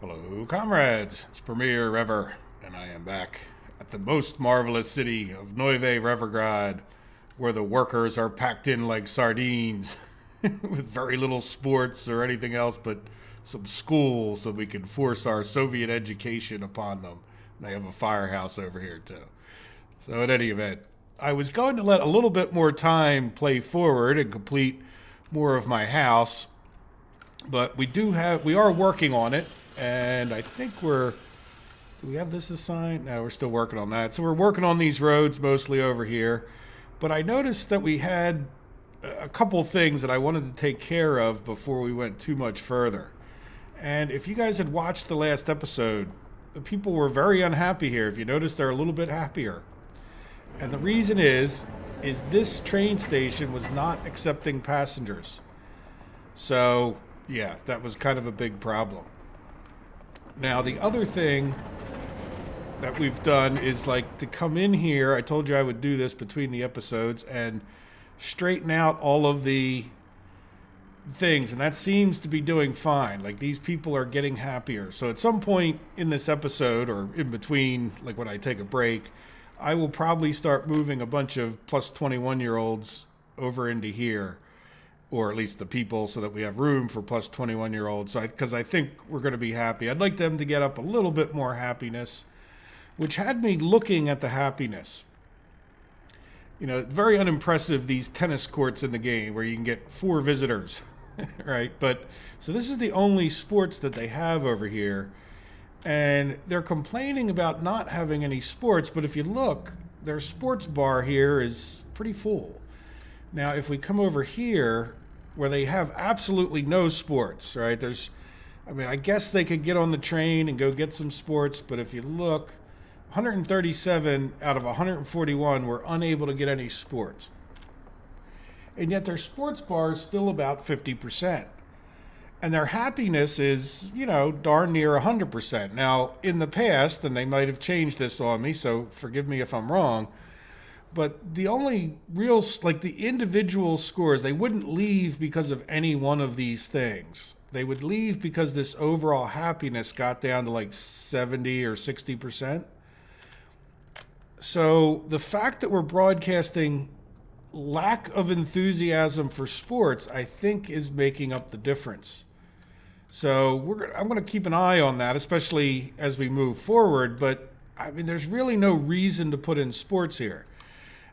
Hello, comrades. It's Premier Rever, and I am back at the most marvelous city of Neuve Revergrad, where the workers are packed in like sardines, with very little sports or anything else but some school so we can force our Soviet education upon them. They have a firehouse over here, too. So, in any event, I was going to let a little bit more time play forward and complete more of my house, but we are working on it. And I think do we have this assigned? No, we're still working on that. So we're working on these roads mostly over here. But I noticed that we had a couple things that I wanted to take care of before we went too much further. And if you guys had watched the last episode, the people were very unhappy here. If you notice, they're a little bit happier. And the reason is this train station was not accepting passengers. So, yeah, that was kind of a big problem. Now, the other thing that we've done is like to come in here. I told you I would do this between the episodes and straighten out all of the things. And that seems to be doing fine. Like these people are getting happier. So at some point in this episode or in between, like when I take a break, I will probably start moving a bunch of plus 21-year-olds over into here. Or at least the people, so that we have room for plus 21-year-olds. So because I think we're going to be happy. I'd like them to get up a little bit more happiness, which had me looking at the happiness. You know, very unimpressive, these tennis courts in the game where you can get 4 visitors, right? But so this is the only sports that they have over here. And they're complaining about not having any sports. But if you look, their sports bar here is pretty full. Now, if we come over here, where they have absolutely no sports, right? I guess they could get on the train and go get some sports, but if you look, 137 out of 141 were unable to get any sports. And yet their sports bar is still about 50%. And their happiness is, darn near 100%. Now, in the past, and they might have changed this on me, so forgive me if I'm wrong, but the only real, the individual scores, they wouldn't leave because of any one of these things. They would leave because this overall happiness got down to like 70 or 60%. So the fact that we're broadcasting lack of enthusiasm for sports, I think is making up the difference. So I'm going to keep an eye on that, especially as we move forward. But there's really no reason to put in sports here.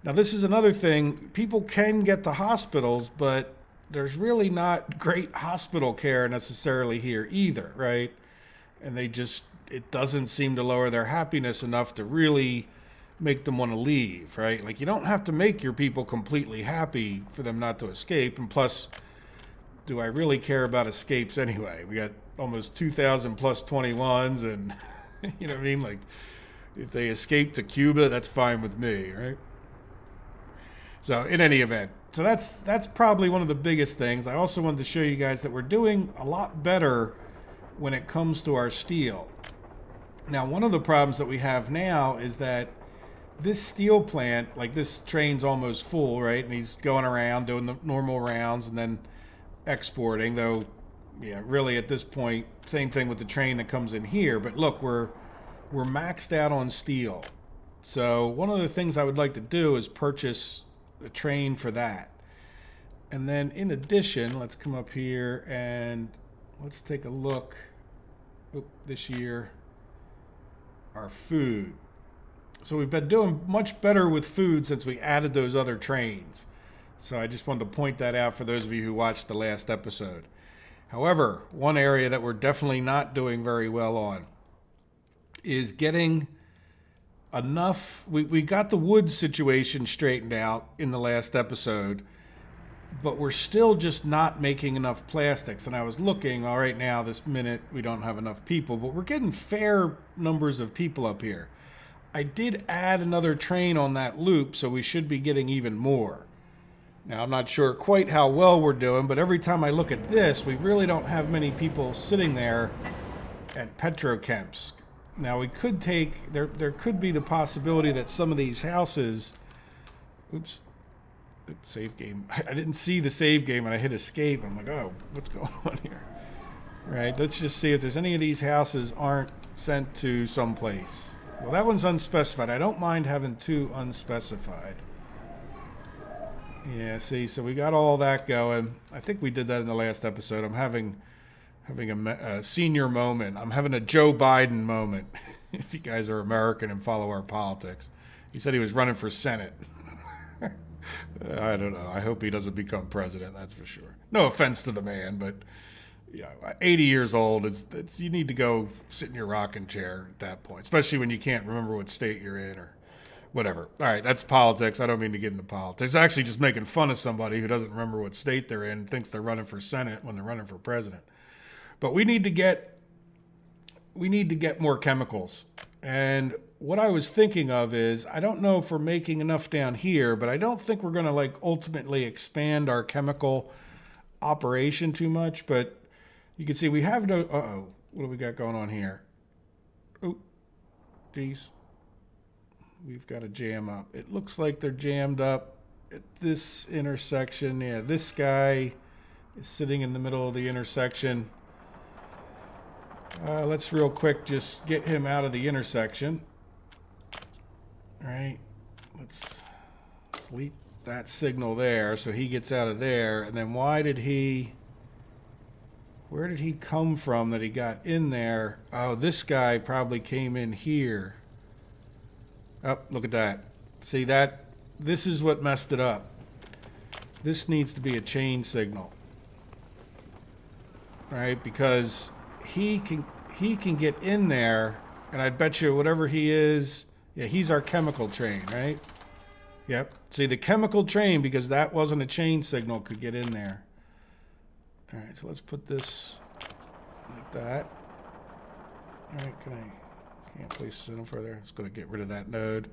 Now, this is another thing. People can get to hospitals, but there's really not great hospital care necessarily here either, right? And it doesn't seem to lower their happiness enough to really make them want to leave, right? Like, you don't have to make your people completely happy for them not to escape. And plus, do I really care about escapes anyway? We got almost 2,000 plus 21s, and, you know what I mean? Like, if they escape to Cuba, that's fine with me, right? So in any event, so that's probably one of the biggest things. I also wanted to show you guys that we're doing a lot better when it comes to our steel. Now, one of the problems that we have now is that this steel plant, like this train's almost full, right? And he's going around doing the normal rounds and then exporting, though, yeah, really at this point, same thing with the train that comes in here. But look, we're maxed out on steel. So one of the things I would like to do is purchase a train for that. And then in addition, let's come up here and let's take a look this year, our food. So we've been doing much better with food since we added those other trains. So I just wanted to point that out for those of you who watched the last episode. However, one area that we're definitely not doing very well on is getting enough. We got the wood situation straightened out in the last episode, but we're still just not making enough plastics. And I was looking, all right, now this minute we don't have enough people, but we're getting fair numbers of people up here. I did add another train on that loop, so we should be getting even more. Now, I'm not sure quite how well we're doing, but every time I look at this, we really don't have many people sitting there at Petrokemsk. Now, we could there could be the possibility that some of these houses, save game. I didn't see the save game and I hit escape. I'm like, oh, what's going on here? Right, let's just see if there's any of these houses aren't sent to someplace. Well, that one's unspecified. I don't mind having two unspecified. Yeah, see, so we got all that going. I think we did that in the last episode. I'm having a senior moment. I'm having a Joe Biden moment. If you guys are American and follow our politics. He said he was running for Senate. I don't know. I hope he doesn't become president, that's for sure. No offense to the man, but yeah, 80 years old, it's you need to go sit in your rocking chair at that point, especially when you can't remember what state you're in or whatever. All right, that's politics. I don't mean to get into politics. Actually just making fun of somebody who doesn't remember what state they're in and thinks they're running for Senate when they're running for president. But we need to get more chemicals. And what I was thinking of is, I don't know if we're making enough down here, but I don't think we're going to like ultimately expand our chemical operation too much. But you can see we have no, what do we got going on here? Oh, geez. We've got a jam up. It looks like they're jammed up at this intersection. Yeah, this guy is sitting in the middle of the intersection. Let's real quick just get him out of the intersection. All right, let's delete that signal there so he gets out of there. And then where did he come from that he got in there? Oh, this guy probably came in here. Oh, look at that. See that? This is what messed it up. This needs to be a chain signal. Right? Because he can get in there, and I bet you whatever he is, yeah, he's our chemical train, right? Yep. See, the chemical train, because that wasn't a chain signal, could get in there. All right, so let's put this like that. All right, can't place it no further. It's going to get rid of that node.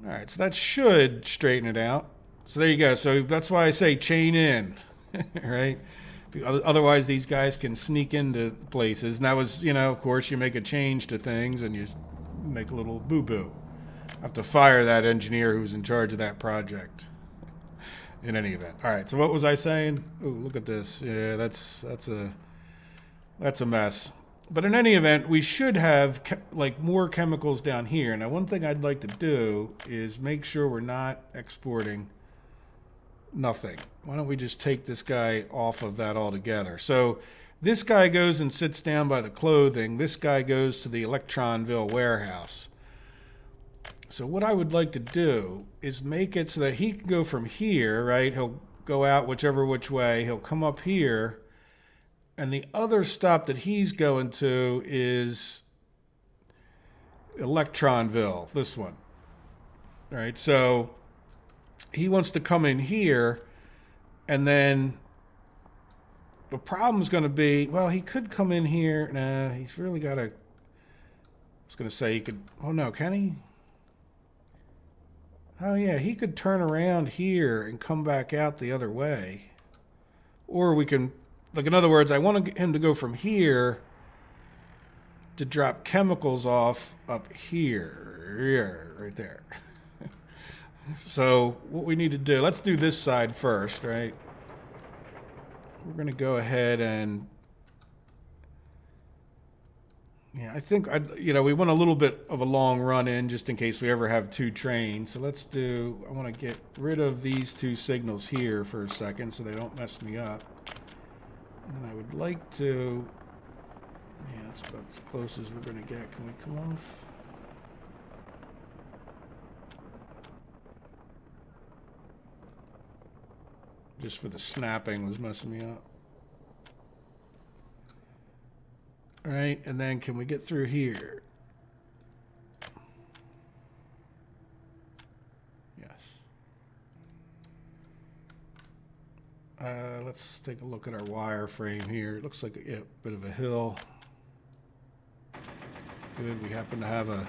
All right, so that should straighten it out. So there you go. So that's why I say chain in, right? Otherwise, these guys can sneak into places. And that was, of course, you make a change to things and you make a little boo-boo. I have to fire that engineer who's in charge of that project. In any event. All right, so what was I saying? Ooh, look at this. Yeah, that's a mess. But in any event, we should have more chemicals down here. Now, one thing I'd like to do is make sure we're not exporting nothing. Why don't we just take this guy off of that altogether? So this guy goes and sits down by the clothing. This guy goes to the Electronville warehouse. So what I would like to do is make it so that he can go from here, right? He'll go out which way. He'll come up here. And the other stop that he's going to is Electronville, this one. All right, so he wants to come in here, and then the problem's going to be, well, he could come in here. Nah, he's really got to, I was going to say he could, oh no, can he? Oh yeah, he could turn around here and come back out the other way. Or we can, like, in other words, I want him to go from here to drop chemicals off up here, right there. So what we need to do, let's do this side first, right? We're going to go ahead and, yeah, I think, we want a little bit of a long run in just in case we ever have two trains. So let's do, I want to get rid of these two signals here for a second so they don't mess me up. And then I would like to, yeah, that's about as close as we're going to get. Can we come off? Just for the snapping was messing me up. All right, and then can we get through here? Yes. Let's take a look at our wire frame here. It looks like a bit of a hill. Good, we happen to have a...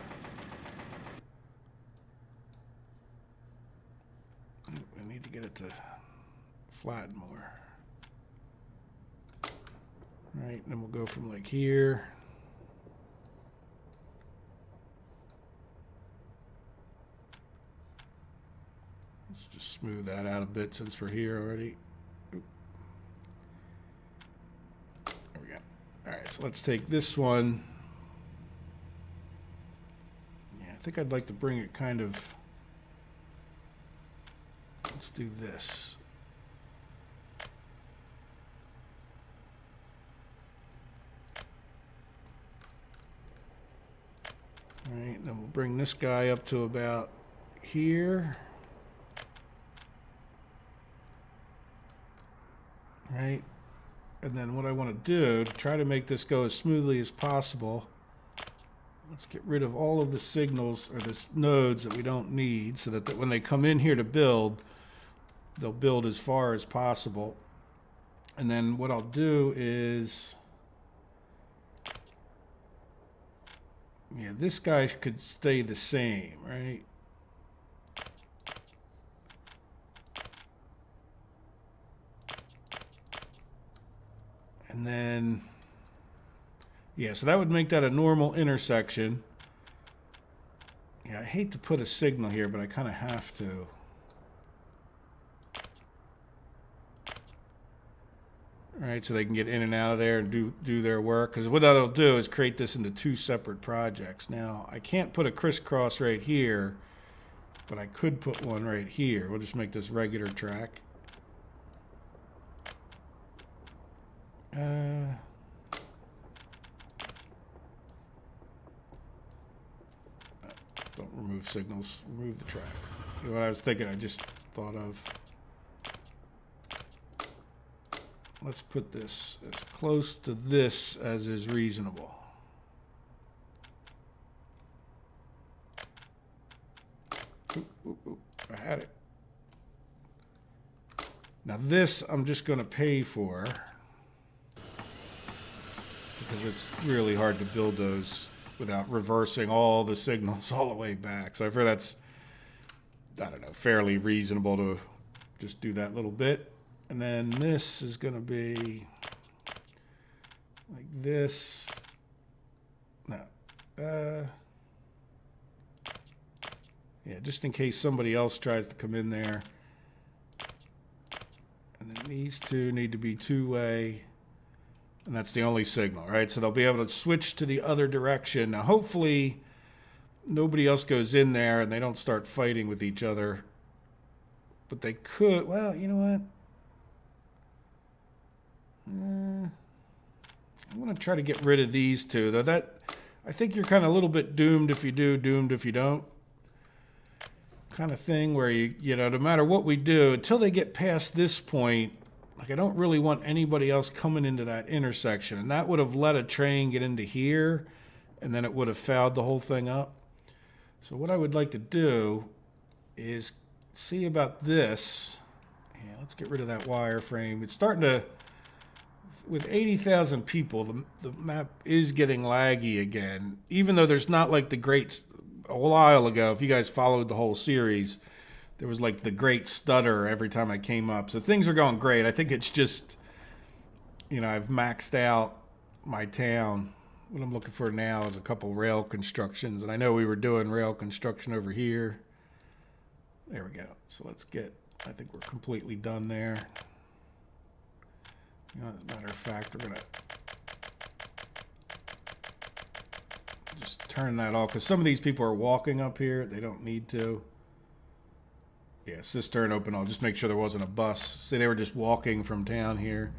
We need to get it to flatten more. All right, then we'll go from like here. Let's just smooth that out a bit since we're here already. Oop. There All right, so let's take this one. Yeah, I think I'd like to bring it kind of... Let's do this. All right, then we'll bring this guy up to about here. All right, and then what I want to do to try to make this go as smoothly as possible, let's get rid of all of the signals or the nodes that we don't need, so that when they come in here to build, they'll build as far as possible. And then what I'll do is, yeah, this guy could stay the same, right? And then, yeah, so that would make that a normal intersection. Yeah, I hate to put a signal here, but I kind of have to. All right, so they can get in and out of there and do their work. Because what that'll do is create this into two separate projects. Now, I can't put a crisscross right here, but I could put one right here. We'll just make this regular track. Don't remove signals. Remove the track. What I was thinking, I just thought of. Let's put this as close to this as is reasonable. I had it. Now this I'm just going to pay for, because it's really hard to build those without reversing all the signals all the way back. So I figure that's, I don't know, fairly reasonable to just do that little bit. And then this is going to be like this. No. Yeah, just in case somebody else tries to come in there. And then these two need to be two-way. And that's the only signal, right? So they'll be able to switch to the other direction. Now, hopefully, nobody else goes in there and they don't start fighting with each other. But they could. Well, you know what? I want to try to get rid of these two, though. That, I think you're kind of a little bit doomed if you do, doomed if you don't. Kind of thing where you know, no matter what we do, until they get past this point, like I don't really want anybody else coming into that intersection. And that would have let a train get into here, and then it would have fouled the whole thing up. So what I would like to do is see about this. Yeah, let's get rid of that wireframe. It's starting to... With 80,000 people, the map is getting laggy again. Even though there's not like the great... A while ago, if you guys followed the whole series, there was like the great stutter every time I came up. So things are going great. I think it's just, you know, I've maxed out my town. What I'm looking for now is a couple rail constructions. And I know we were doing rail construction over here. There we go. So let's get... I think we're completely done there. You know, as a matter of fact, we're going to just turn that off, because some of these people are walking up here. They don't need to. Yeah, cistern open. I'll just make sure there wasn't a bus. See, they were just walking from town here,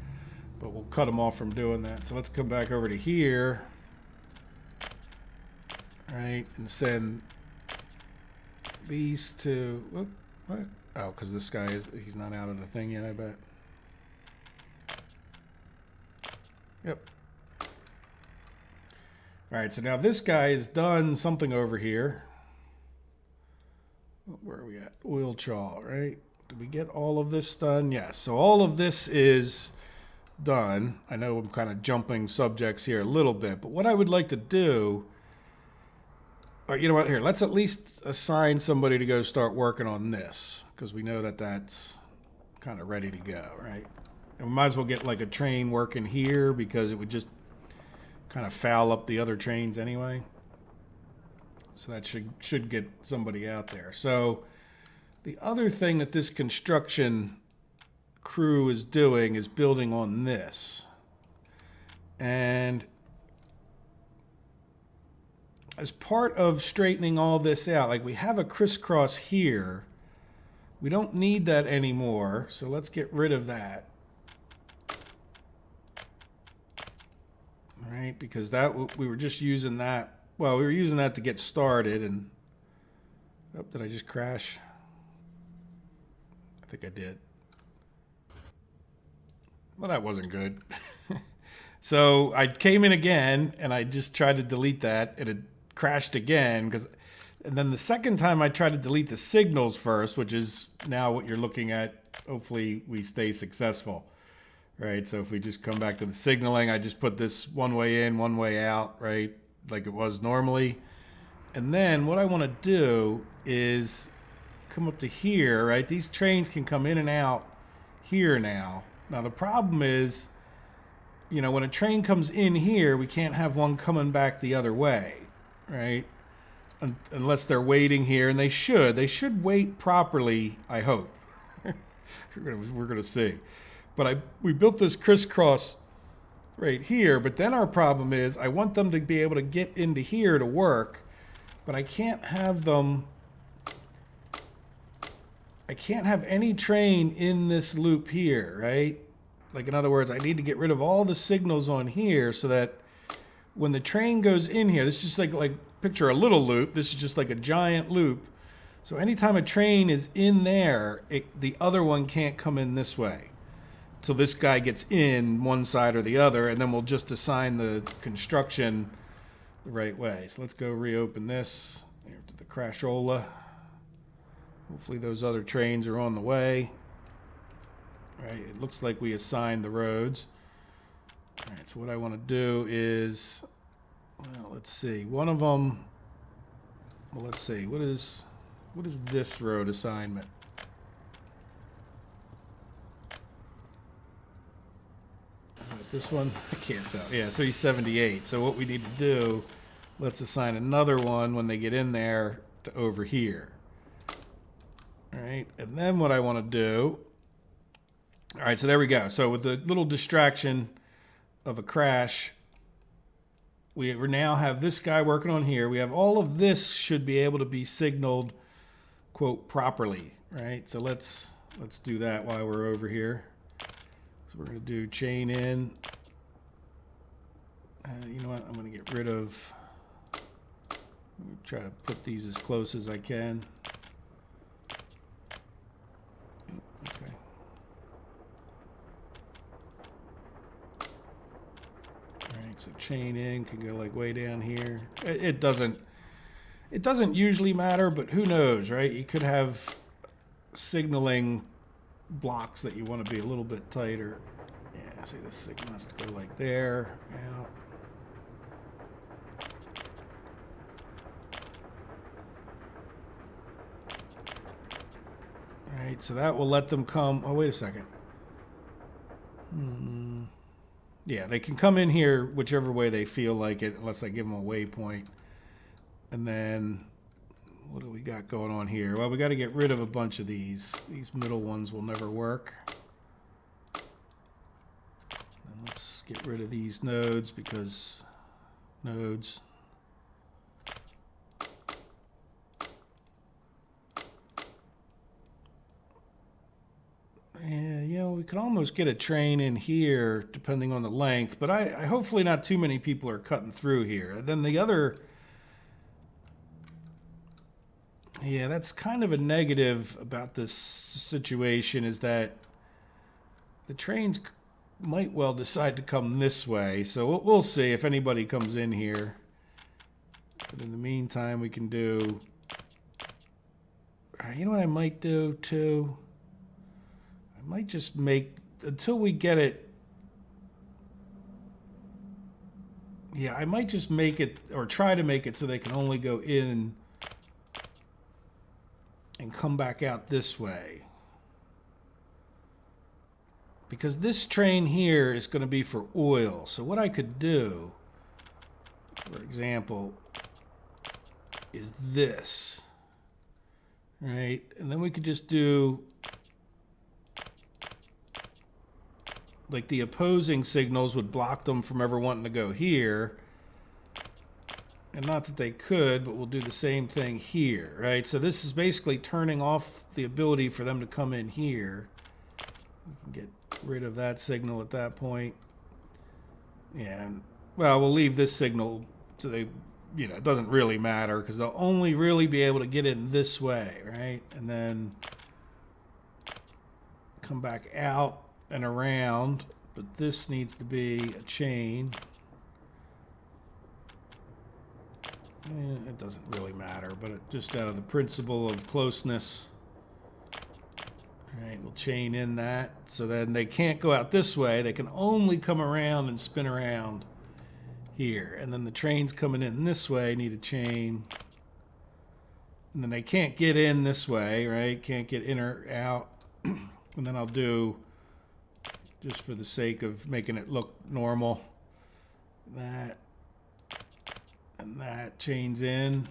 but we'll cut them off from doing that. So let's come back over to here. All right, and send these two. Whoop, what? Oh, because this guy he's not out of the thing yet, I bet. Yep. All right, so now this guy has done something over here. Where are we at? Oil chaw, right? Did we get all of this done? Yes. So all of this is done. I know I'm kind of jumping subjects here a little bit, but what I would like to do, or you know what? Here, let's at least assign somebody to go start working on this, because we know that that's kind of ready to go, right? And we might as well get like a train working here, because it would just kind of foul up the other trains anyway. So that should get somebody out there. So the other thing that this construction crew is doing is building on this. And as part of straightening all this out, like we have a crisscross here. We don't need that anymore, so let's get rid of that. All right, because that we were just using that. Well, we were using that to get started, and oh, did I just crash? I think I did. Well, that wasn't good. So I came in again, and I just tried to delete that, and it crashed again. And then the second time I tried to delete the signals first, which is now what you're looking at. Hopefully we stay successful. Right, so if we just come back to the signaling, I just put this one way in, one way out, right, like it was normally. And then what I want to do is come up to here, right? These trains can come in and out here now. Now the problem is, you know, when a train comes in here, we can't have one coming back the other way, right? Unless they're waiting here, and they should wait properly, I hope. We're gonna see. But we built this crisscross right here, but then our problem is I want them to be able to get into here to work, but I can't have them, I can't have any train in this loop here, right? Like, in other words, I need to get rid of all the signals on here so that when the train goes in here, this is just like picture a little loop, this is just like a giant loop. So anytime a train is in there, the other one can't come in this way. So this guy gets in one side or the other, and then we'll just assign the construction the right way. So let's go reopen this. Here to the Crashola. Hopefully those other trains are on the way. Right, it looks like we assigned the roads. All right, so what I want to do is, well, let's see. One of them, well, let's see. What is this road assignment? This one, I can't tell. Yeah, 378. So what we need to do, let's assign another one when they get in there to over here. All right, and then what I want to do, all right, so there we go. So with the little distraction of a crash, we now have this guy working on here. We have all of this should be able to be signaled, quote, properly, right? So let's do that while we're over here. We're going to do chain in. You know what? I'm going to get rid of. Try to put these as close as I can. Okay. All right. So chain in can go like way down here. It doesn't usually matter, but who knows, right? You could have signaling blocks that you want to be a little bit tighter. Yeah, see, this signal has to go like there. Yeah. All right, so that will let them come. Oh, wait a second. Yeah, they can come in here whichever way they feel like it, unless I give them a waypoint. And then what do we got going on here? Well, we got to get rid of a bunch of these. These middle ones will never work. And let's get rid of these nodes because nodes. Yeah, you know, we could almost get a train in here depending on the length, but I hopefully not too many people are cutting through here. And then the other, yeah, that's kind of a negative about this situation is that the trains might well decide to come this way. So we'll see if anybody comes in here. But in the meantime, we can do, you know what I might do too? I might just make, until we get it, yeah, I might just make it, or try to make it so they can only go in and come back out this way. Because this train here is going to be for oil. So what I could do, for example, is this. Right? And then we could just do like the opposing signals would block them from ever wanting to go here. And not that they could, but we'll do the same thing here, right? So this is basically turning off the ability for them to come in here. We can get rid of that signal at that point. And, well, we'll leave this signal so they, you know, it doesn't really matter because they'll only really be able to get in this way, right? And then come back out and around, but this needs to be a chain. It doesn't really matter, but it just out of the principle of closeness. All right, we'll chain in that so then they can't go out this way. They can only come around and spin around here. And then the trains coming in this way need a chain. And then they can't get in this way, right? Can't get in or out. And then I'll do, just for the sake of making it look normal, that and that chains in.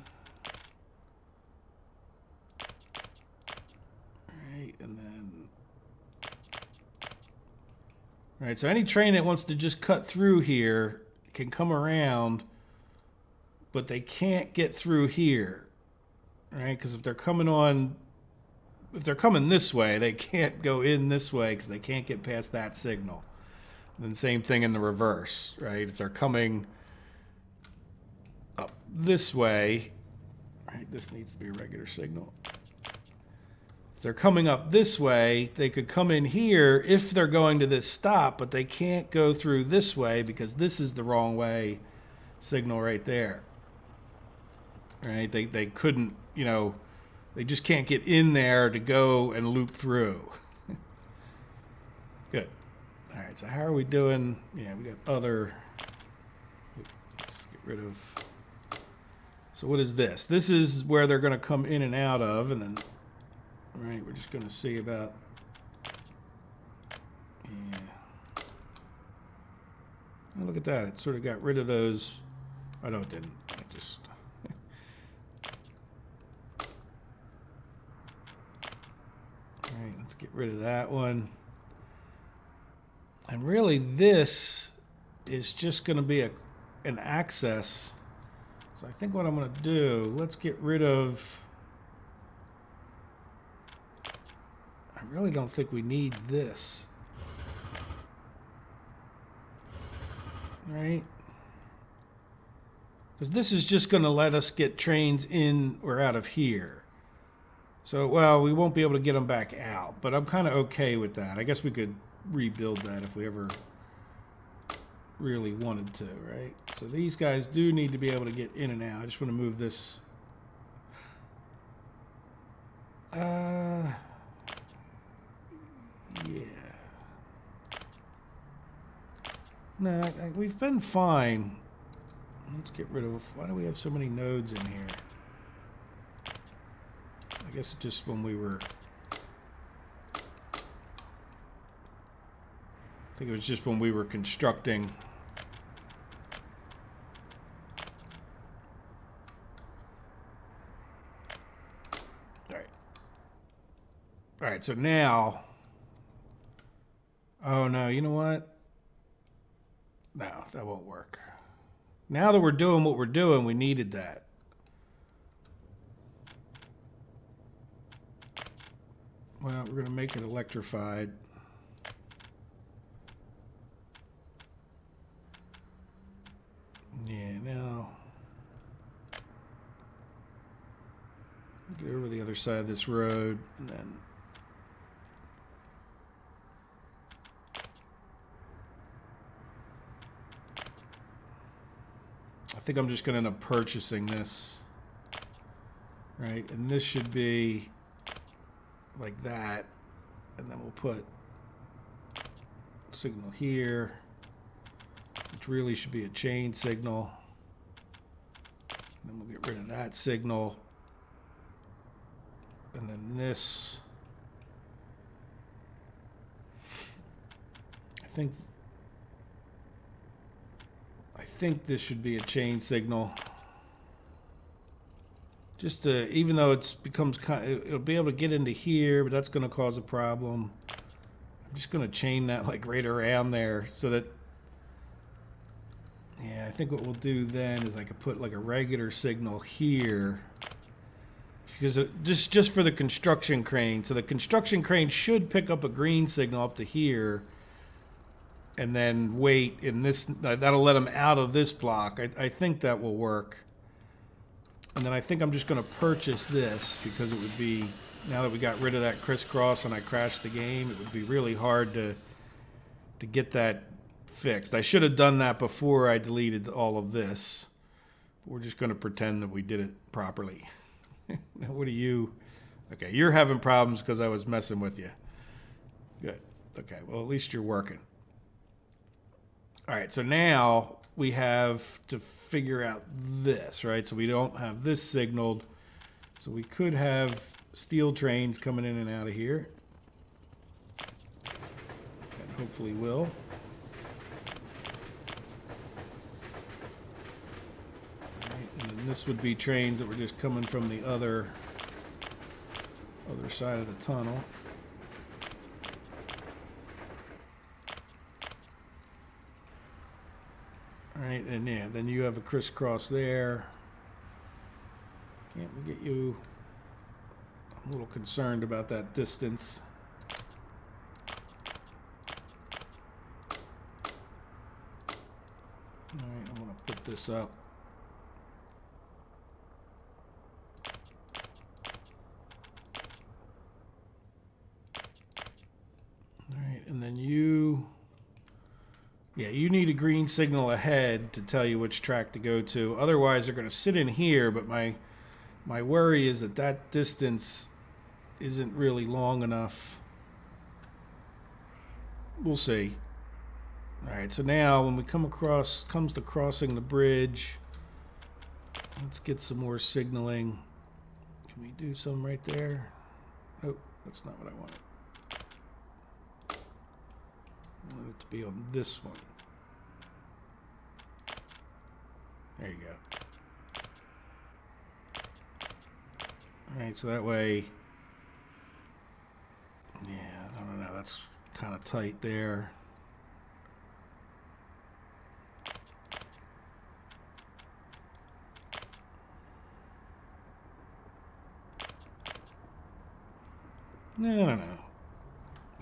All right, and then, all right, so any train that wants to just cut through here can come around, but they can't get through here, right? Because if they're coming on, if they're coming this way, they can't go in this way because they can't get past that signal. And then same thing in the reverse, right? If they're coming up this way, right, this needs to be a regular signal. If they're coming up this way, they could come in here if they're going to this stop, but they can't go through this way because this is the wrong way signal right there. Right? They couldn't, you know, they just can't get in there to go and loop through. Good. All right, so how are we doing? Yeah, we got other. Let's get rid of. So what is this? This is where they're going to come in and out of, and then, right, we're just going to see about. Yeah. Oh, look at that. It sort of got rid of those. Oh, no, it didn't. I just. All right, let's get rid of that one. And really, this is just going to be an access. So I think what I'm going to do, let's get rid of. I really don't think we need this. Right? Because this is just going to let us get trains in or out of here. So, well, we won't be able to get them back out, but I'm kind of okay with that. I guess we could rebuild that if we ever really wanted to, right? So these guys do need to be able to get in and out. I just want to move this. Yeah. No, we've been fine. Let's get rid of. Why do we have so many nodes in here? I guess just when we were. I think it was just when we were constructing. All right. All right, so now. Oh, no, you know what? No, that won't work. Now that we're doing what we're doing, we needed that. Well, we're going to make it electrified. Yeah, now. Get over the other side of this road, and then. I think I'm just going to end up purchasing this. Right, and this should be like that, and then we'll put signal here, which really should be a chain signal. And then we'll get rid of that signal, and then this. I think this should be a chain signal. Just to, even though it's becomes kind of, it'll be able to get into here, but that's going to cause a problem. I'm just going to chain that like right around there so that, yeah, I think what we'll do then is I could put like a regular signal here. Because just for the construction crane. So the construction crane should pick up a green signal up to here and then wait in this. That'll let them out of this block. I think that will work. And then I think I'm just going to purchase this because it would be, now that we got rid of that crisscross and I crashed the game, it would be really hard to get that fixed. I should have done that before I deleted all of this. We're just going to pretend that we did it properly. Now, what are you? Okay, you're having problems because I was messing with you. Good. Okay, well, at least you're working. All right, so now we have to figure out this, right? So we don't have this signaled. So we could have steel trains coming in and out of here. And hopefully will. And then this would be trains that were just coming from the other side of the tunnel. All right, and yeah, then you have a crisscross there. Can't we get you? I'm a little concerned about that distance. All right, I'm going to put this up. And then you need a green signal ahead to tell you which track to go to. Otherwise, they're going to sit in here, but my worry is that distance isn't really long enough. We'll see. All right, so now when we comes to crossing the bridge, let's get some more signaling. Can we do some right there? Nope, that's not what I wanted. I want it to be on this one. There you go. Alright, so that way, yeah, I don't know, that's kind of tight there. No.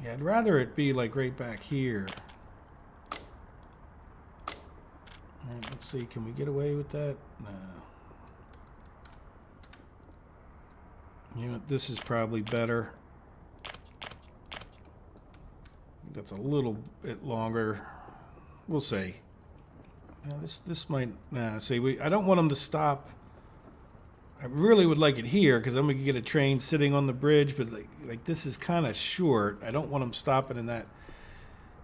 Yeah, I'd rather it be like right back here. All right, let's see, can we get away with that? No. You know, this is probably better. That's a little bit longer. We'll see. Yeah, this might. Nah, see, I don't want them to stop. I really would like it here because then we could get a train sitting on the bridge, but like this is kind of short. I don't want them stopping in that.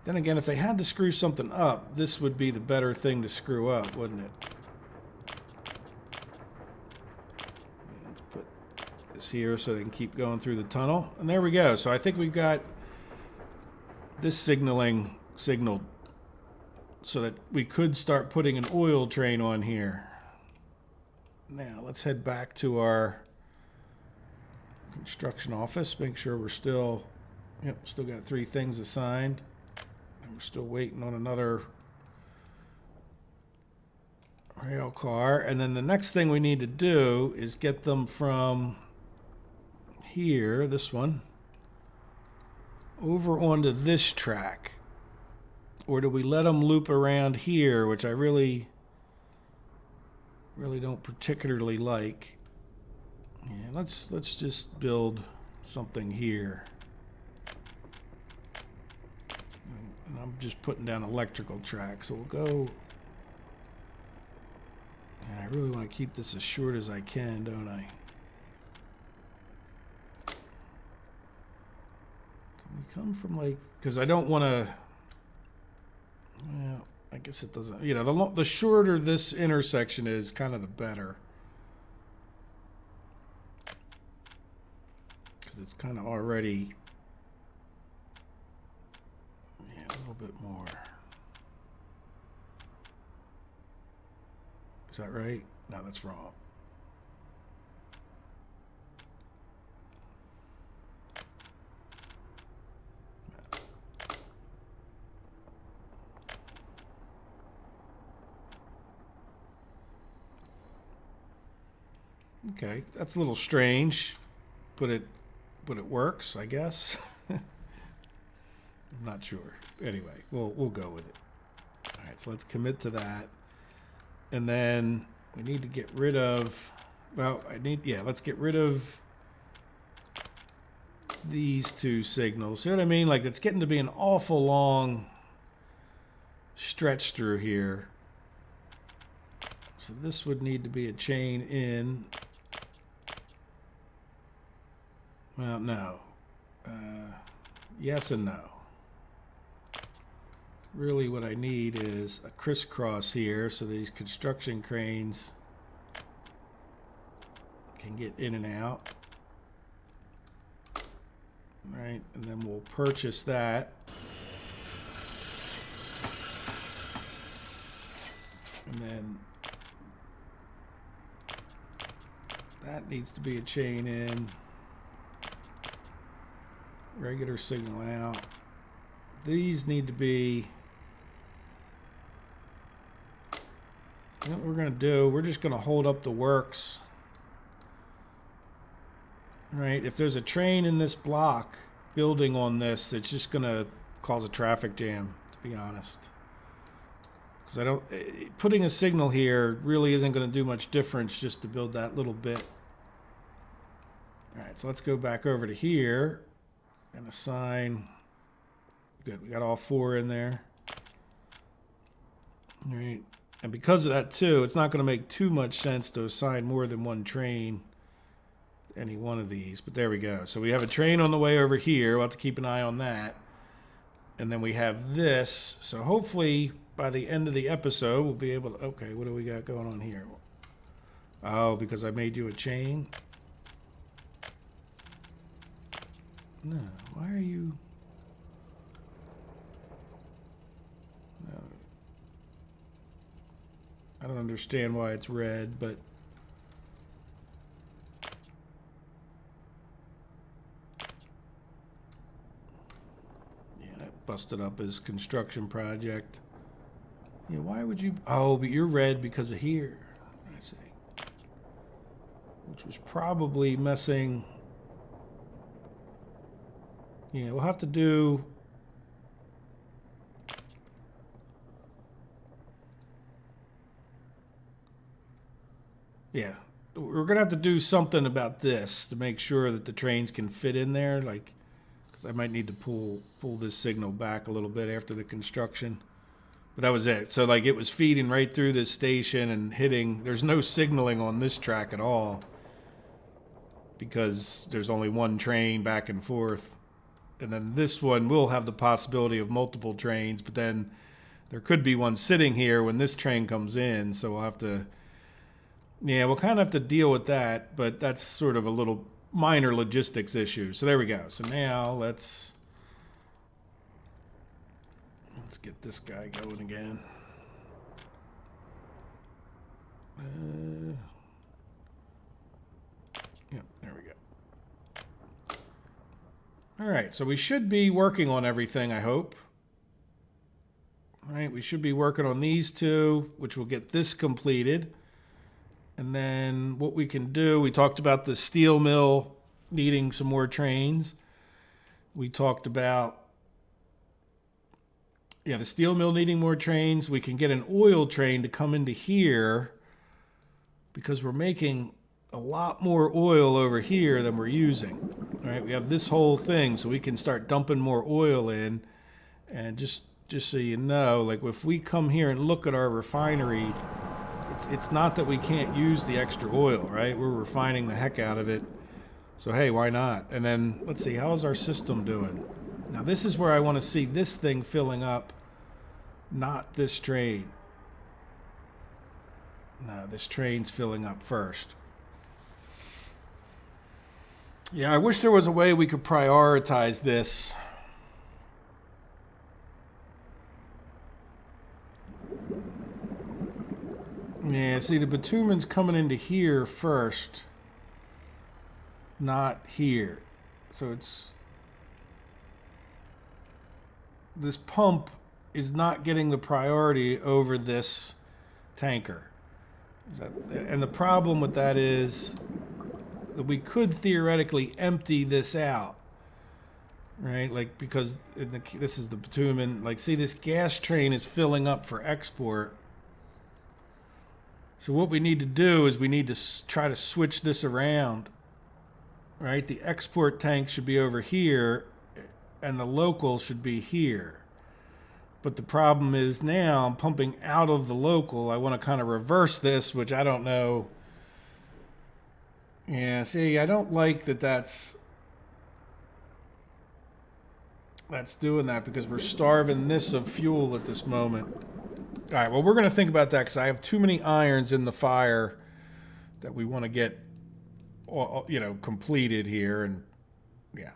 Then again, if they had to screw something up, this would be the better thing to screw up, wouldn't it? Let's put this here so they can keep going through the tunnel. And there we go. So I think we've got this signaled so that we could start putting an oil train on here. Now, let's head back to our construction office. Make sure we're still got 3 things assigned. And we're still waiting on another rail car. And then the next thing we need to do is get them from here, this one, over onto this track. Or do we let them loop around here, which I really don't particularly like. Yeah, let's just build something here. And I'm just putting down electrical track, so we'll go. Yeah, I really want to keep this as short as I can, don't I? Can we come from like? Because I don't want to. Well, I guess it doesn't. You know, the shorter this intersection is, kind of the better. Because it's kind of already, yeah, a little bit more. Is that right? No, that's wrong. Okay, that's a little strange, but it works, I guess. I'm not sure. Anyway, we'll go with it. All right, so let's commit to that. And then we need to get rid of, well, let's get rid of these two signals. See what I mean? Like, it's getting to be an awful long stretch through here. So this would need to be a chain in. Well, no. Yes and no. Really what I need is a crisscross here so these construction cranes can get in and out. Right, and then we'll purchase that. And then that needs to be a chain in. Regular signal out. These need to be, what we're going to do, we're just going to hold up the works. Right, if there's a train in this block building on this, it's just going to cause a traffic jam, to be honest. Because putting a signal here really isn't going to do much difference just to build that little bit. All right, so let's go back over to here and assign. Good, we got all four in there. All right, and because of that too, it's not going to make too much sense to assign more than one train to any one of these. But there we go. So we have a train on the way over here. We'll have to keep an eye on that. And then we have this. So hopefully by the end of the episode, we'll be able to, okay, what do we got going on here? Oh, because I made you a chain? No, why are you? No. I don't understand why it's red, but yeah, that busted up his construction project. Yeah, why would you? Oh, but you're red because of here. I see. Which was probably messing. Yeah, we'll have to do. Yeah, we're gonna have to do something about this to make sure that the trains can fit in there. Like, because I might need to pull this signal back a little bit after the construction. But that was it. So like it was feeding right through this station and hitting. There's no signaling on this track at all because there's only one train back and forth. And then this one will have the possibility of multiple trains, but then there could be one sitting here when this train comes in. So we'll have to, yeah, we'll kind of have to deal with that, but that's sort of a little minor logistics issue. So there we go. So now let's get this guy going again. Yeah, there we go. All right, so we should be working on everything, I hope. All right, we should be working on these two, which will get this completed. And then what we can do, we talked about the steel mill needing some more trains. We talked about, yeah, the steel mill needing more trains. We can get an oil train to come into here because we're making a lot more oil over here than we're using. All right, we have this whole thing, so we can start dumping more oil in. And just so you know, like if we come here and look at our refinery, it's not that we can't use the extra oil, right? We're refining the heck out of it. So hey, why not? And then let's see, how's our system doing? Now this is where I want to see this thing filling up, not this train. No, this train's filling up first. Yeah, I wish there was a way we could prioritize this. Yeah, see, the bitumen's coming into here first, not here. So it's... This pump is not getting the priority over this tanker. And the problem with that is we could theoretically empty this out, right? Like, because this is the bitumen. Like, see, this gas train is filling up for export. So what we need to do is we need to try to switch this around, right? The export tank should be over here, and the local should be here. But the problem is now I'm pumping out of the local. I want to kind of reverse this, which I don't know. Yeah, see, I don't like that that's doing that, because we're starving this of fuel at this moment. All right, well, we're going to think about that, because I have too many irons in the fire that we want to get, you know, completed here. And yeah,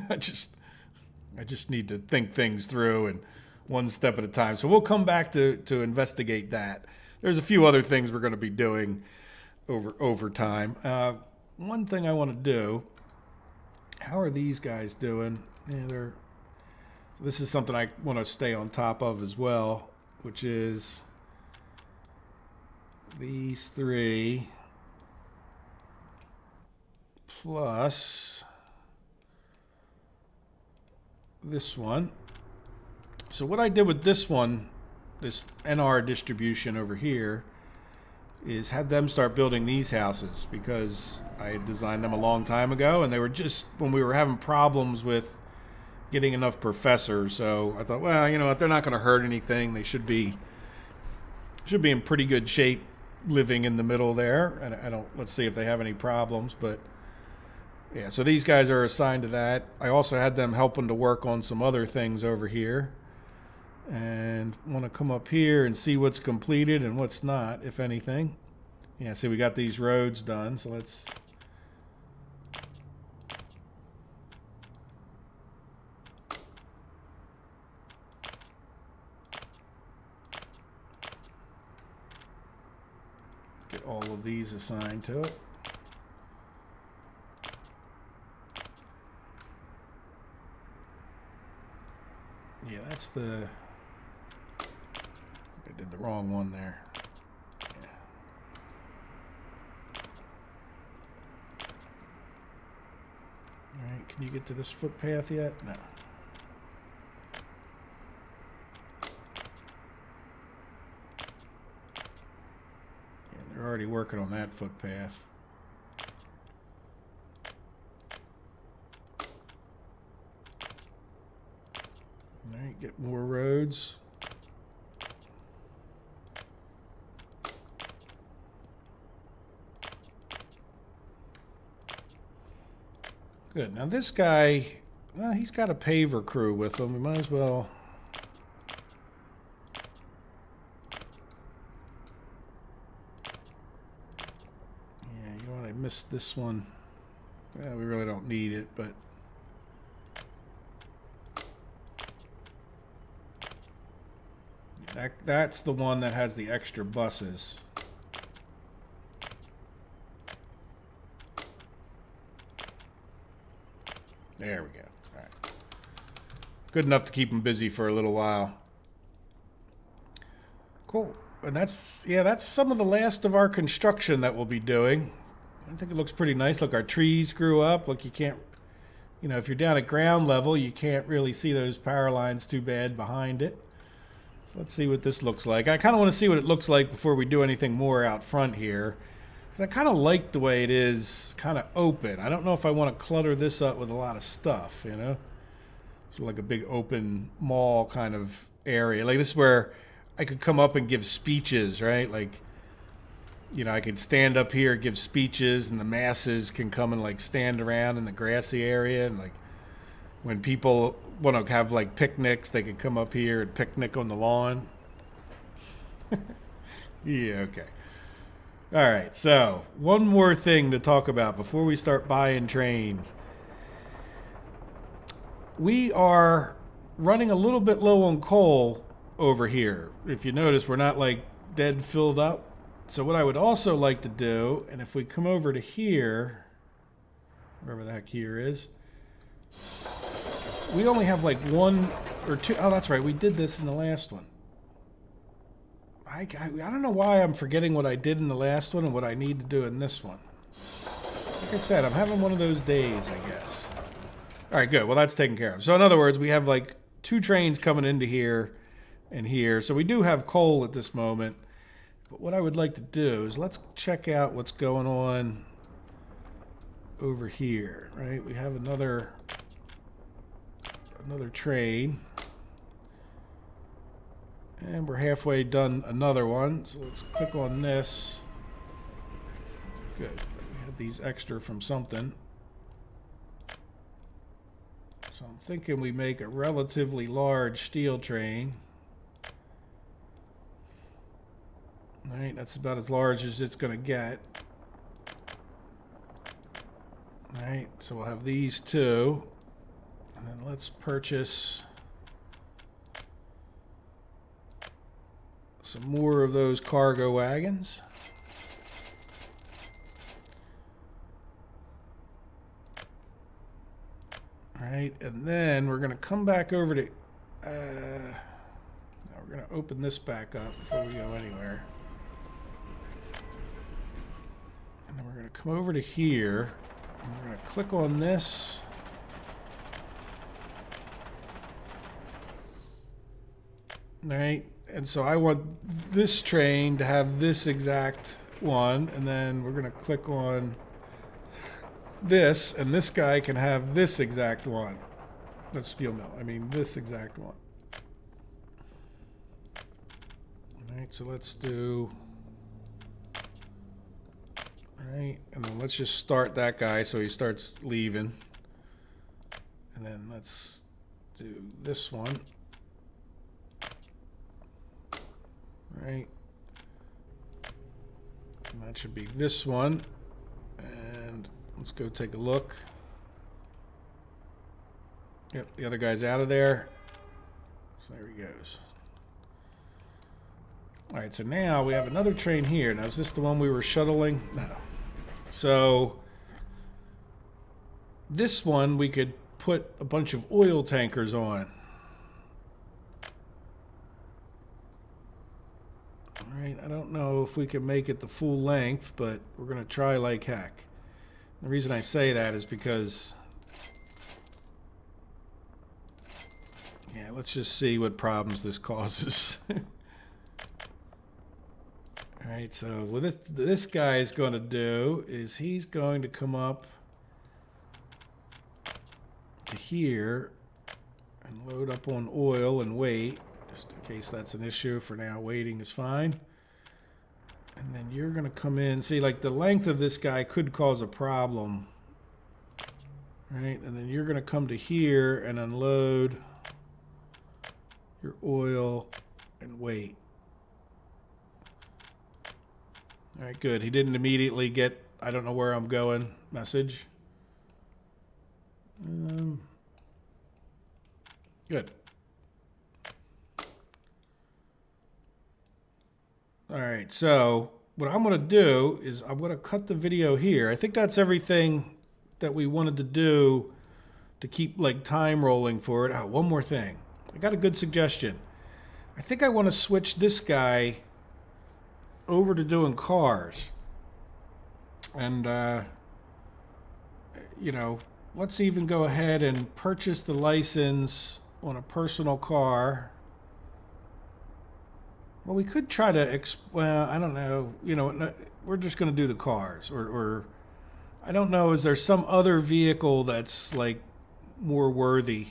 I just need to think things through and one step at a time. So we'll come back to investigate that. There's a few other things we're going to be doing over time. One thing I want to do, how are these guys doing? Yeah, this is something I want to stay on top of as well, which is these three plus this one. So what I did with this one, this NR distribution over here, is had them start building these houses, because I had designed them a long time ago, and they were just when we were having problems with getting enough professors. So I thought, well, you know what, they're not going to hurt anything. They should be in pretty good shape living in the middle there. And let's see if they have any problems, but yeah, so these guys are assigned to that. I also had them helping to work on some other things over here. And want to come up here and see what's completed and what's not, if anything. Yeah, see, we got these roads done, so let's... get all of these assigned to it. Yeah, that's the... I did the wrong one there. Yeah. All right, can you get to this footpath yet? No. Yeah, they're already working on that footpath. All right, get more roads. Good. Now this guy, well, he's got a paver crew with him. We might as well. Yeah, you know what? I missed this one. Yeah, we really don't need it, but. That's the one that has the extra buses. There we go. All right. Good enough to keep them busy for a little while. Cool. And that's some of the last of our construction that we'll be doing. I think it looks pretty nice. Look, our trees grew up. Look, you can't, you know, if you're down at ground level, you can't really see those power lines too bad behind it. So let's see what this looks like. I kind of want to see what it looks like before we do anything more out front here. I kind of like the way it is kind of open. I don't know if I want to clutter this up with a lot of stuff, you know? So like a big open mall kind of area. Like this is where I could come up and give speeches, right? Like, you know, I could stand up here, give speeches, and the masses can come and like stand around in the grassy area. And like when people want to have like picnics, they could come up here and picnic on the lawn. Yeah, okay. All right, so one more thing to talk about before we start buying trains. We are running a little bit low on coal over here. If you notice, we're not like dead filled up. So what I would also like to do, and if we come over to here, wherever the heck here is, we only have like one or two. Oh, that's right, we did this in the last one. I don't know why I'm forgetting what I did in the last one and what I need to do in this one. Like I said, I'm having one of those days, I guess. All right, good. Well, that's taken care of. So in other words, we have like 2 trains coming into here and here. So we do have coal at this moment. But what I would like to do is let's check out what's going on over here, right? We have another train. And we're halfway done another one. So let's click on this. Good. We had these extra from something. So I'm thinking we make a relatively large steel train. All right, that's about as large as it's going to get. All right, so we'll have these 2. And then let's purchase some more of those cargo wagons. All right, and then we're going to come back over to... now we're going to open this back up before we go anywhere. And then we're going to come over to here. And we're going to click on this. All right, and so I want this train to have this exact one, and then we're going to click on this, and this guy can have this exact one. That's steel mill. I mean, this exact one. All right, so let's do... All right, and then let's just start that guy so he starts leaving. And then let's do this one. All right. And that should be this one. And let's go take a look. Yep, the other guy's out of there. So there he goes. All right, so now we have another train here. Now, is this the one we were shuttling? No. So this one we could put a bunch of oil tankers on. All right, I don't know if we can make it the full length, but we're going to try like heck. The reason I say that is because, yeah, let's just see what problems this causes. All right, so what this guy is going to do is he's going to come up to here and load up on oil and wait, just in case that's an issue. For now, waiting is fine. And then you're going to come in. See, like the length of this guy could cause a problem. Right? And then you're going to come to here and unload your oil and wait. All right, good. He didn't immediately get, I don't know where I'm going, message. Good. All right, so what I'm going to do is I'm going to cut the video here. I think that's everything that we wanted to do to keep like time rolling for it. Oh, one more thing. I got a good suggestion. I think I want to switch this guy over to doing cars. And, you know, let's even go ahead and purchase the license on a personal car. Well, we could try to, well, I don't know, you know, we're just going to do the cars. Or I don't know, is there some other vehicle that's like more worthy?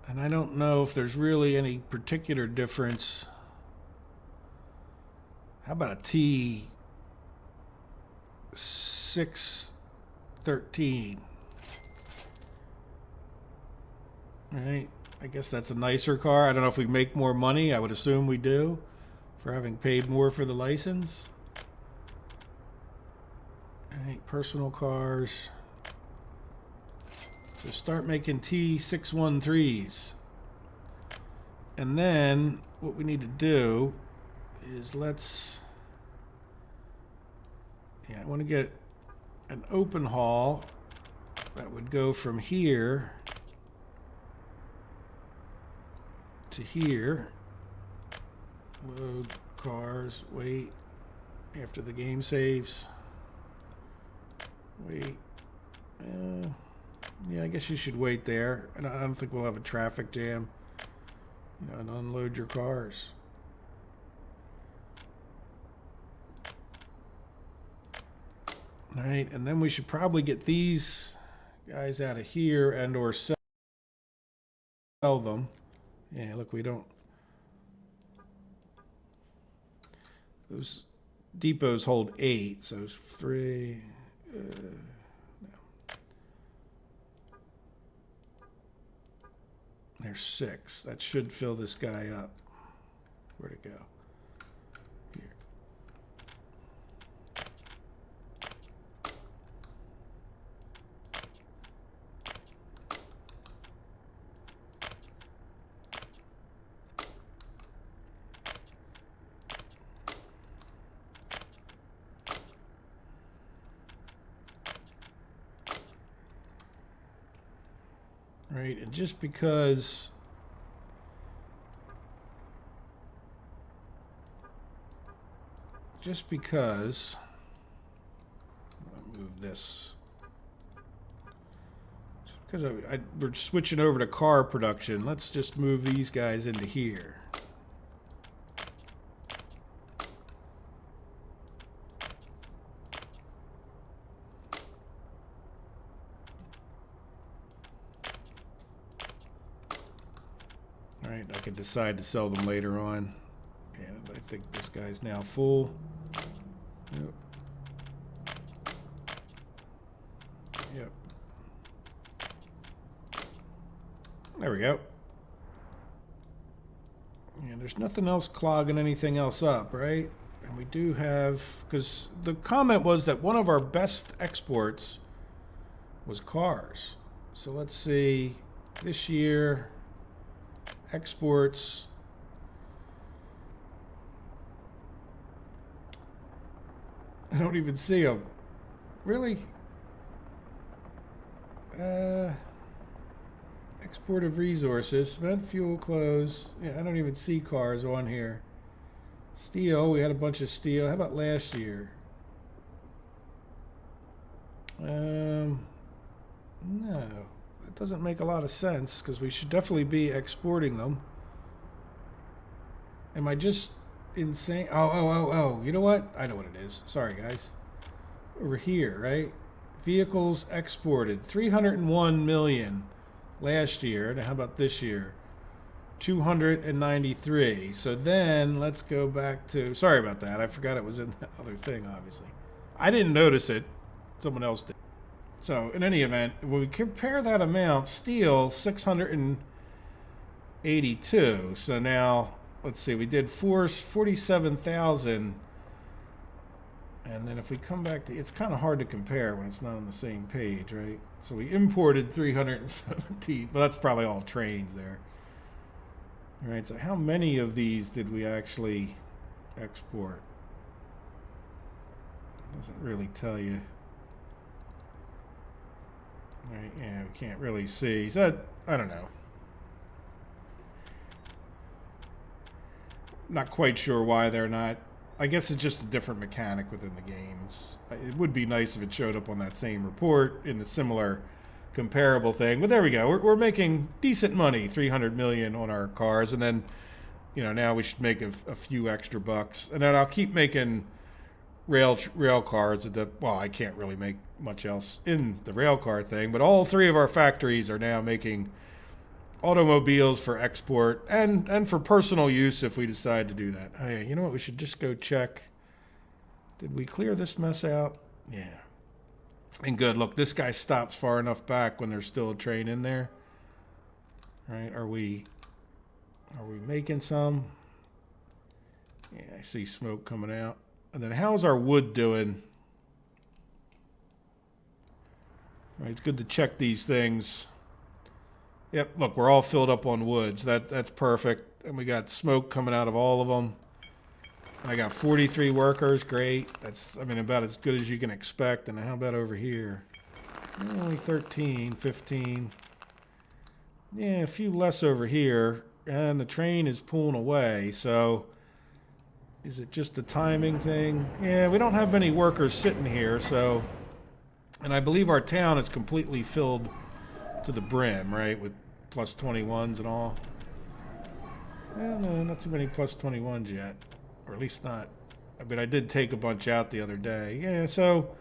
And I don't know if there's really any particular difference. How about a T613? All right. I guess that's a nicer car. I don't know if we make more money. I would assume we do for having paid more for the license. All right. Personal cars. So start making T613s. And then what we need to do is I want to get an open haul that would go from here to here. Load cars, wait after the game saves. Wait. Yeah, I guess you should wait there. And I don't think we'll have a traffic jam. You know, and unload your cars. All right, and then we should probably get these guys out of here and or sell them. Yeah, look, we don't. Those depots hold 8, so it's 3. No. There's 6. That should fill this guy up. Where'd it go? Here. Right, and just because I'll move this, just because we're switching over to car production, let's just move these guys into here. Right, I could decide to sell them later on. Yeah, I think this guy's now full. Yep. Yep. There we go. And there's nothing else clogging anything else up, right? And we do have, because the comment was that one of our best exports was cars. So let's see, this year, exports. I don't even see them. Really? Export of resources, spent fuel, clothes. Yeah, I don't even see cars on here. Steel, we had a bunch of steel. How about last year? No. That doesn't make a lot of sense because we should definitely be exporting them. Am I just insane? Oh. You know what? I know what it is. Sorry, guys. Over here, right? Vehicles exported. 301 million last year. Now, how about this year? 293. So then let's go back to... Sorry about that. I forgot it was in that other thing, obviously. I didn't notice it. Someone else did. So, in any event, when we compare that amount, steel, 682. So now, let's see, we did 47,000. And then if we come back to, it's kind of hard to compare when it's not on the same page, right? So we imported 317, but that's probably all trains there. All right, so how many of these did we actually export? Doesn't really tell you. Right, yeah, we can't really see. So I don't know. Not quite sure why they're not. I guess it's just a different mechanic within the game. It would be nice if it showed up on that same report in the similar comparable thing. But there we go. We're making decent money, 300 million on our cars, and then, you know, now we should make a few extra bucks, and then I'll keep making rail cars. Well, I can't really make much else in the rail car thing, but all 3 of our factories are now making automobiles for export and for personal use if we decide to do that. Oh yeah, you know what? We should just go check. Did we clear this mess out? Yeah. And good. Look, this guy stops far enough back when there's still a train in there. Right? Are we making some? Yeah, I see smoke coming out. And then how's our wood doing? Right, it's good to check these things. Yep, look, we're all filled up on woods. That's perfect. And we got smoke coming out of all of them. And I got 43 workers. Great. That's, I mean, about as good as you can expect. And how about over here? Only 13, 15. Yeah, a few less over here. And the train is pulling away, so... Is it just a timing thing? Yeah, we don't have many workers sitting here, so And I believe our town is completely filled to the brim, right, with plus 21s and all. Well, no, not too many plus 21s yet, or at least not. I mean, I did take a bunch out the other day. Yeah, so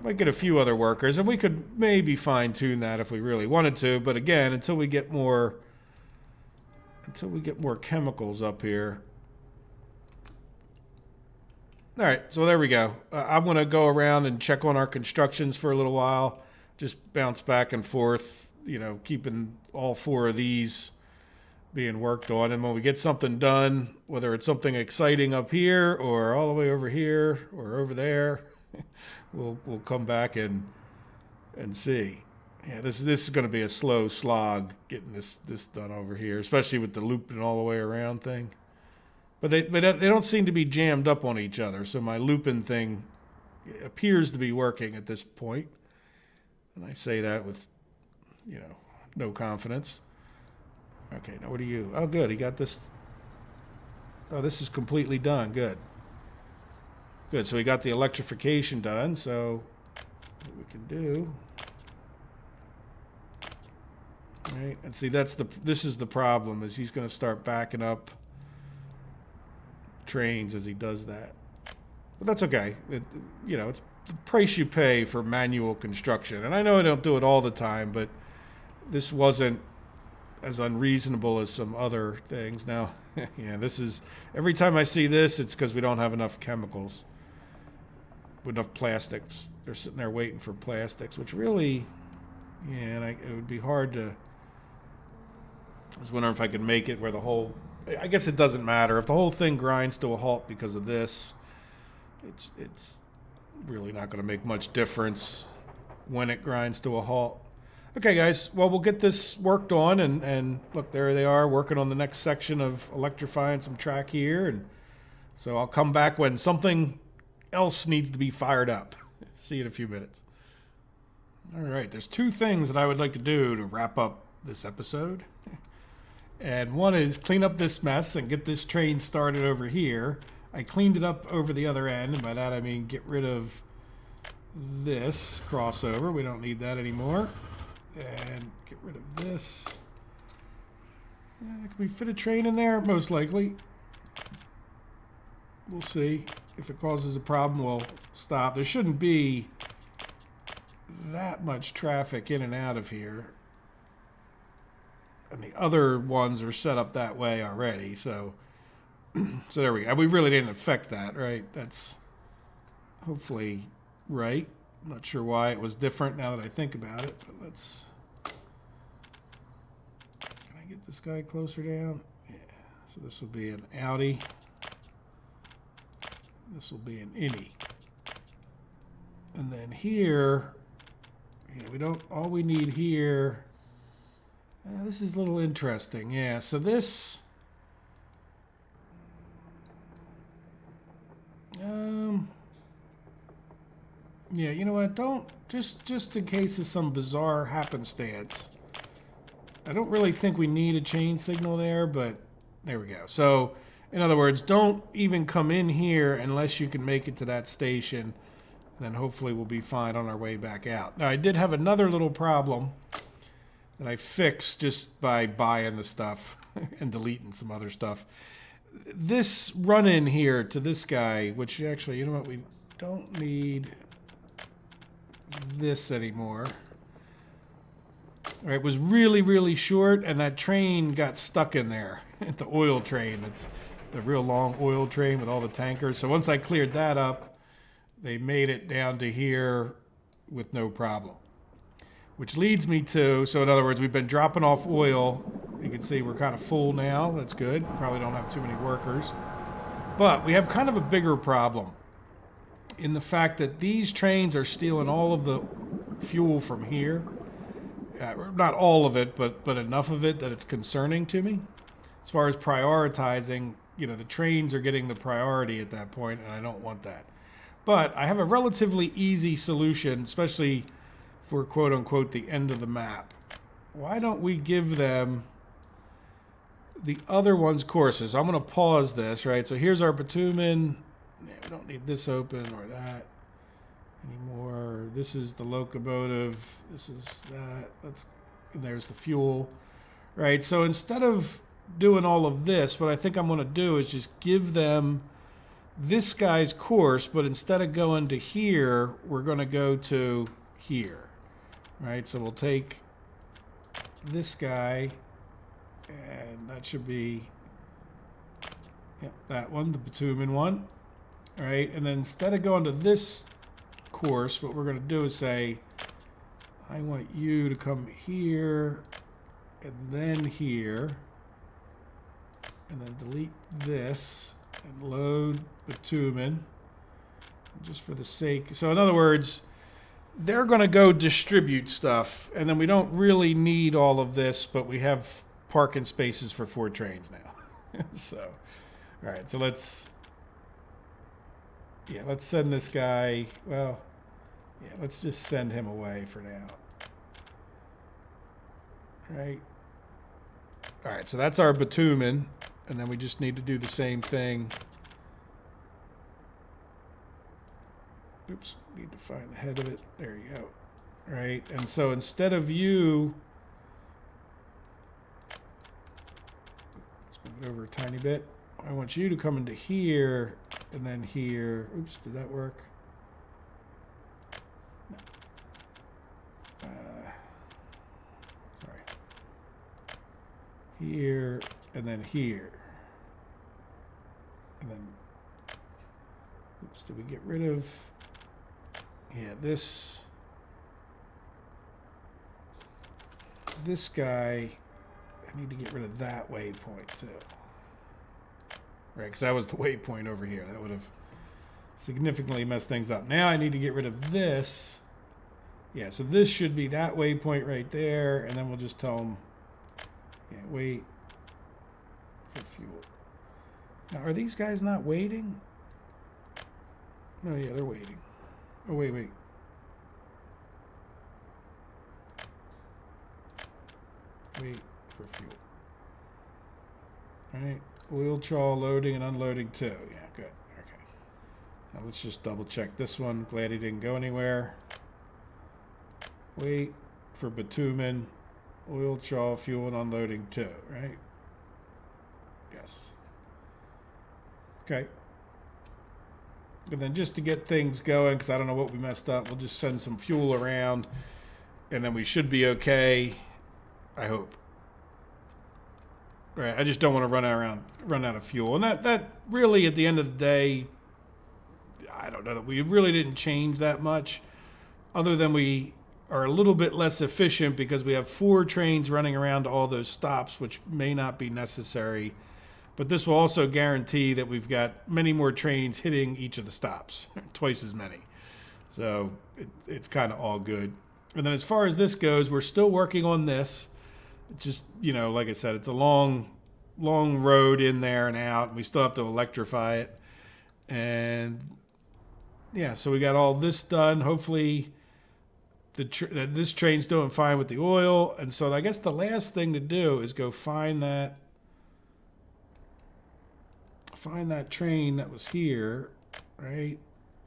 might get a few other workers, and we could maybe fine-tune that if we really wanted to. But again, until we get more chemicals up here. All right, so there we go. I'm going to go around and check on our constructions for a little while. Just bounce back and forth, keeping all 4 of these being worked on. And when we get something done, whether it's something exciting up here or all the way over here or over there, we'll come back and see. Yeah, this is going to be a slow slog getting this done over here, especially with the looping all the way around thing. But they don't seem to be jammed up on each other, so my looping thing appears to be working at this point. And I say that with, no confidence. Okay, now what are you? Oh, good, he got this. Oh, this is completely done. Good. Good, so we got the electrification done, so what we can do. All right, and see, this is the problem, is he's going to start backing up trains as he does that. But that's okay. It's the price you pay for manual construction. And I know I don't do it all the time, but this wasn't as unreasonable as some other things. Now, yeah, this is, every time I see this, it's because we don't have enough chemicals, enough plastics. They're sitting there waiting for plastics, which really, yeah, and it would be hard to, I was wondering if I could make it where the whole, I guess it doesn't matter. If the whole thing grinds to a halt because of this, it's really not going to make much difference when it grinds to a halt. Okay, guys. Well, we'll get this worked on, and look, there they are working on the next section of electrifying some track here. And so I'll come back when something else needs to be fired up. See you in a few minutes. All right. There's 2 things that I would like to do to wrap up this episode. And one is clean up this mess and get this train started over here. I cleaned it up over the other end, and by that I mean get rid of this crossover. We don't need that anymore. And get rid of this. Can we fit a train in there? Most likely. We'll see. If it causes a problem, we'll stop. There shouldn't be that much traffic in and out of here. And the other ones are set up that way already, so there we go. We really didn't affect that, right? That's hopefully right. I'm not sure why it was different now that I think about it, but let's... Can I get this guy closer down? Yeah. So this will be an outie. This will be an innie. And then here, we don't... All we need here... this is a little interesting. Yeah, so this... yeah, you know what? Don't... Just in case of some bizarre happenstance. I don't really think we need a chain signal there, but there we go. So, in other words, don't even come in here unless you can make it to that station. Then hopefully we'll be fine on our way back out. Now, I did have another little problem that I fixed just by buying the stuff and deleting some other stuff. This run-in here to this guy, which actually, you know what, we don't need this anymore. All right, it was really, really short, and that train got stuck in there. The oil train, it's the real long oil train with all the tankers. So once I cleared that up, they made it down to here with no problem. Which leads me to, so in other words, we've been dropping off oil. You can see we're kind of full now. That's good. Probably don't have too many workers. But we have kind of a bigger problem in the fact that these trains are stealing all of the fuel from here. Not all of it, but enough of it that it's concerning to me. As far as prioritizing, the trains are getting the priority at that point, and I don't want that. But I have a relatively easy solution, especially for quote-unquote the end of the map. Why don't we give them the other one's courses? I'm going to pause this, right? So here's our bitumen. Yeah, we don't need this open or that. anymore. This is the locomotive. This is that. And there's the fuel. Right, so instead of doing all of this, what I think I'm going to do is just give them this guy's course, but instead of going to here, we're going to go to here. Right, so we'll take this guy, and that should be that one, the bitumen one. All right, and then instead of going to this course, what we're going to do is say, I want you to come here, and then here, and then delete this, and load bitumen, just for the sake. So in other words, they're going to go distribute stuff, and then we don't really need all of this, but we have parking spaces for 4 trains now. So, all right, so let's send this guy, well, yeah, let's just send him away for now. Right. All right, so that's our bitumen, and then we just need to do the same thing. Oops, need to find the head of it. There you go. Right, and so instead of you, let's move it over a tiny bit. I want you to come into here, and then here. Oops, did that work? No. Sorry. Here, and then here. And then, oops, did we get rid of, yeah, this guy, I need to get rid of that waypoint too. Right, because that was the waypoint over here. That would have significantly messed things up. Now I need to get rid of this. Yeah, so this should be that waypoint right there, and then we'll just tell them, yeah, wait for fuel. Now, are these guys not waiting? No, yeah, they're waiting. Oh, wait. Wait for fuel. All right, wheel trawl loading and unloading too. Yeah, good. Okay. Now let's just double check this one. Glad he didn't go anywhere. Wait for bitumen, oil trawl, fuel and unloading too, right? Yes. Okay. And then just to get things going, because I don't know what we messed up, we'll just send some fuel around, and then we should be okay. I hope. Right. I just don't want to run out of fuel, and that really, at the end of the day, I don't know that we really didn't change that much, other than we are a little bit less efficient because we have 4 trains running around to all those stops, which may not be necessary. But this will also guarantee that we've got many more trains hitting each of the stops, twice as many. So it's kind of all good. And then as far as this goes, we're still working on this. It's just, like I said, it's a long road in there and out, and we still have to electrify it. And yeah, so we got all this done. Hopefully this train's doing fine with the oil. And so I guess the last thing to do is go find that train that was here, right?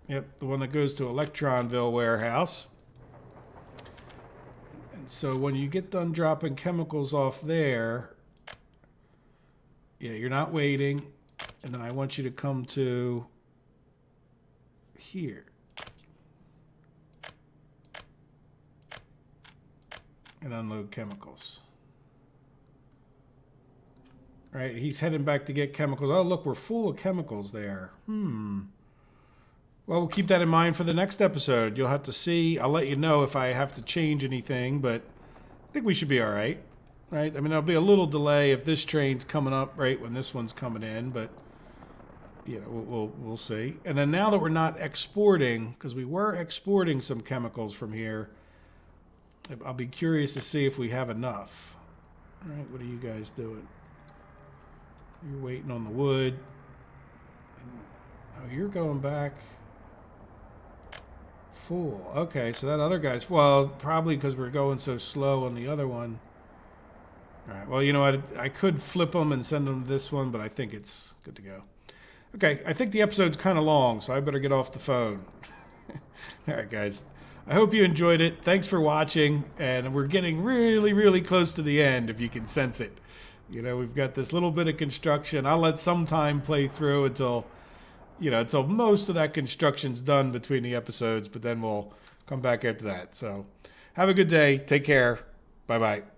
Yep, the one that goes to Electronville warehouse. And so when you get done dropping chemicals off there, yeah, you're not waiting. And then I want you to come to here. And unload chemicals. Right, he's heading back to get chemicals. Oh, look, we're full of chemicals there. Well, we'll keep that in mind for the next episode. You'll have to see. I'll let you know if I have to change anything, but I think we should be all right. Right? I mean, there'll be a little delay if this train's coming up right when this one's coming in, but we'll see. And then now that we're not exporting, because we were exporting some chemicals from here, I'll be curious to see if we have enough. All right, what are you guys doing? You're waiting on the wood. Oh, you're going back full. Okay, so that other guy's, well, probably because we're going so slow on the other one. All right, well, you know what? I could flip them and send them to this one, but I think it's good to go. Okay, I think the episode's kind of long, so I better get off the phone. All right, guys. I hope you enjoyed it. Thanks for watching. And we're getting really, really close to the end, if you can sense it. You know, we've got this little bit of construction. I'll let some time play through until most of that construction's done between the episodes, but then we'll come back after that. So have a good day. Take care. Bye-bye.